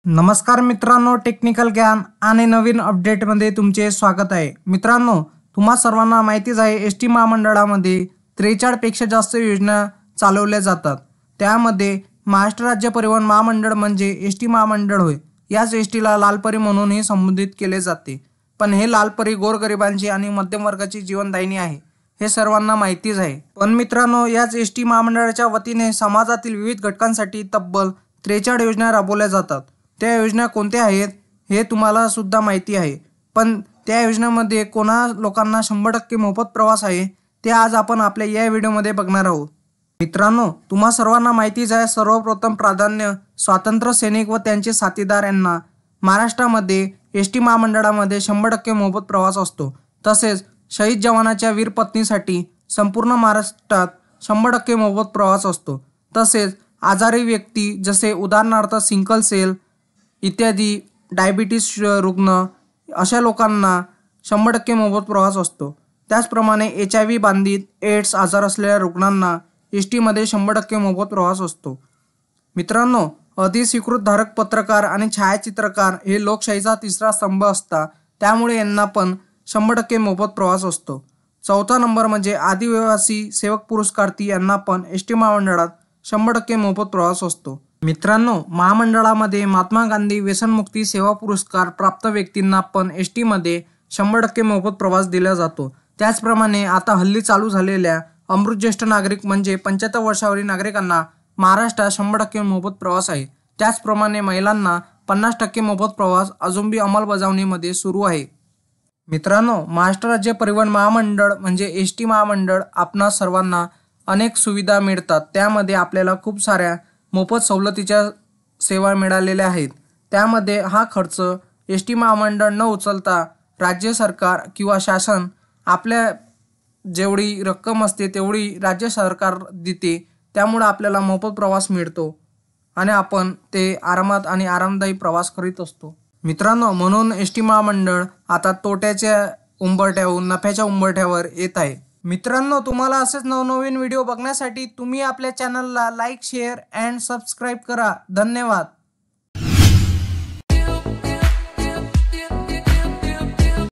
नमस्कार मित्रांनो, टेक्निकल ज्ञान आणि नवीन अपडेटमध्ये तुमचे स्वागत आहे। मित्रांनो, तुम्हा सर्वांना माहितीच आहे एस टी महामंडळामध्ये 43 पेक्षा जास्त योजना चालवल्या जातात। त्यामध्ये महाराष्ट्र राज्य परिवहन महामंडळ म्हणजे एस टी महामंडळ होय। याच एस टीला लालपरी म्हणूनही संबोधित केले जाते। पण हे लालपरी गोरगरिबांची आणि मध्यम वर्गाची जीवनदायिनी आहे, हे सर्वांना माहितीच आहे। पण मित्रांनो, याच एस टी महामंडळाच्या वतीने समाजातील विविध घटकांसाठी तब्बल 43 योजना राबवल्या जातात। त्या योजना कोणत्या आहेत हे तुम्हाला सुद्धा माहिती आहे। पण त्या योजनेमध्ये कोणा लोकांना 100% मोफत प्रवास आहे ते आज आपण आपल्या या व्हिडिओमध्ये बघणार आहोत। मित्रांनो, तुम्हा सर्वांना माहितीच आहे, सर्वप्रथम प्राधान्य स्वातंत्र्य सैनिक व त्यांचे साथीदार यांना महाराष्ट्रामध्ये एस टी महामंडळामध्ये 100% मोफत प्रवास असतो। तसेच शहीद जवानाच्या वीर पत्नीसाठी संपूर्ण महाराष्ट्रात 100% मोफत प्रवास असतो। तसेच आजारी व्यक्ती जसे उदाहरणार्थ सिंगल सेल इत्यादी, डायबिटीस रुग्ण अशा लोकांना 100% मोफत प्रवास असतो। त्याचप्रमाणे HIV बाधित, एड्स आजार असलेल्या रुग्णांना एस टीमध्ये 100% मोफत प्रवास असतो। मित्रांनो, अधिस्वीकृत धारक पत्रकार आणि छायाचित्रकार हे लोकशाहीचा तिसरा स्तंभ असतात, त्यामुळे यांना पण 100% मोफत प्रवास असतो। चौथा नंबर म्हणजे आदिवासी सेवक पुरस्कार्थी यांना पण एस टी महामंडळात 100% मोफत प्रवास असतो। मित्रांनो, महामंडळामध्ये महात्मा गांधी व्यसनमुक्ती सेवा पुरस्कार प्राप्त व्यक्तींना पण एस टीमध्ये 100% मोफत प्रवास दिला जातो। त्याचप्रमाणे आता हल्ली चालू झालेल्या अमृत ज्येष्ठ नागरिक म्हणजे 75 वर्षावरील नागरिकांना महाराष्ट्रात 100% मोफत प्रवास आहे। त्याचप्रमाणे महिलांना 50% मोफत प्रवास अजूनही अंमलबजावणीमध्ये सुरू आहे। मित्रांनो, महाराष्ट्र राज्य परिवहन महामंडळ म्हणजे एस टी महामंडळ आपणा सर्वांना अनेक सुविधा मिळतात। त्यामध्ये आपल्याला खूप साऱ्या मोफत सवलतीच्या सेवा मिळालेल्या आहेत। त्यामध्ये हा खर्च एस टी महामंडळ न उचलता राज्य सरकार किंवा शासन आपल्या जेवढी रक्कम असते तेवढी राज्य सरकार देते। त्यामुळे आपल्याला मोफत प्रवास मिळतो आणि आपण ते आरामात आणि आरामदायी प्रवास करीत असतो। मित्रांनो, म्हणून एस टी महामंडळ आता तोट्याच्या उंबरठ्यावरून नफ्याच्या उंबरठ्यावर येत आहे। मित्रांनो, तुम्हाला असेच नवनवीन व्हिडिओ बघण्यासाठी तुम्ही आपल्या चॅनलला लाईक, शेअर अँड सबस्क्राईब करा। धन्यवाद।